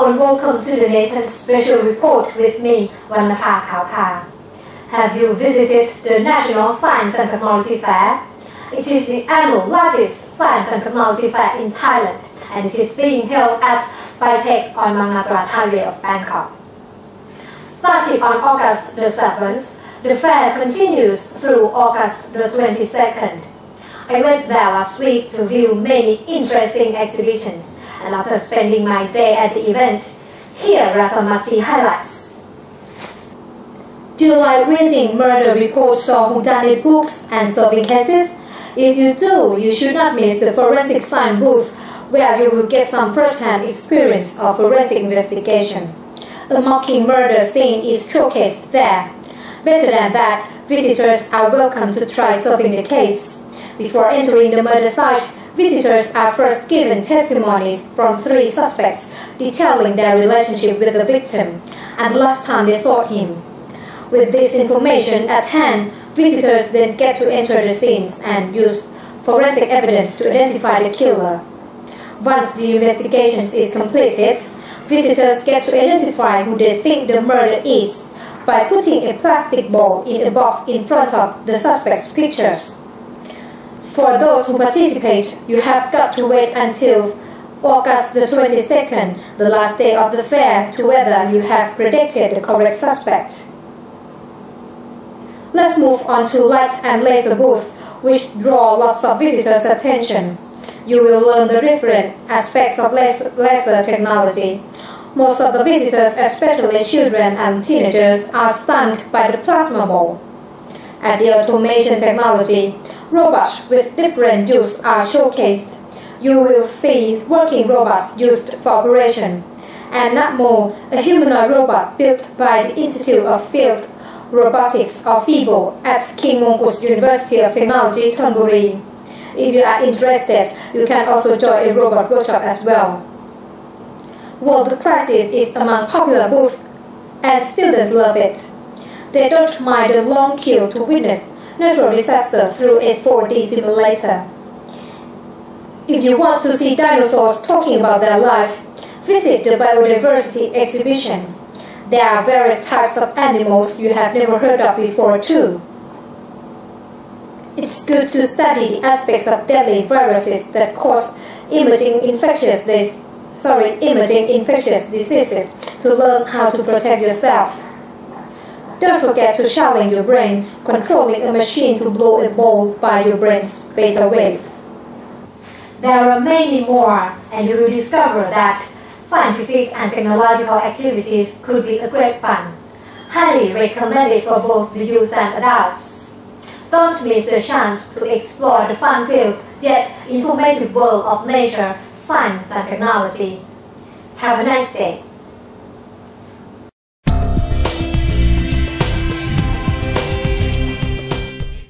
and welcome to the latest special report with me, Wannapha Khawpha. Have you visited the National Science and Technology Fair? It is the annual largest science and technology fair in Thailand, and it is being held at Bytech on Mangatrat Highway of Bangkok. Starting on August the 7th, the fair continues through August the 22nd. I went there last week to view many interesting exhibitions, and after spending my day at the event, here are some must-see highlights. Do you like reading murder reports or whodunit books and solving cases? If you do, you should not miss the Forensic Science booth, where you will get some first-hand experience of forensic investigation. A mocking murder scene is showcased there. Better than that, visitors are welcome to try solving the case. Before entering the murder site, visitors are first given testimonies from 3 suspects detailing their relationship with the victim and the last time they saw him. With this information at hand, visitors then get to enter the scenes and use forensic evidence to identify the killer. Once the investigation is completed, visitors get to identify who they think the murder is by putting a plastic ball in a box in front of the suspect's pictures. For those who participate, you have got to wait until August the 22nd, the last day of the fair, to whether you have predicted the correct suspect. Let's move on to light and laser booth, which draw lots of visitors' attention. You will learn the different aspects of laser technology. Most of the visitors, especially children and teenagers, are stunned by the plasma ball. At the automation technology, robots with different uses are showcased. You will see working robots used for operation, and Natmo, a humanoid robot built by the Institute of Field Robotics or FIBO at King Mongkut University of Technology, Thonburi. If you are interested, you can also join a robot workshop as well. World Crisis is among popular booths, and students love it. They don't mind the long queue to witness natural disaster through a 4D simulator. If you want to see dinosaurs talking about their life, visit the biodiversity exhibition. There are various types of animals you have never heard of before too. It's good to study the aspects of deadly viruses that cause emerging infectious diseases to learn how to protect yourself. Don't forget to challenge your brain, controlling a machine to blow a ball by your brain's beta wave. There are many more, and you will discover that scientific and technological activities could be a great fun. Highly recommended for both the youth and adults. Don't miss the chance to explore the fun-filled yet informative world of nature, science and technology. Have a nice day.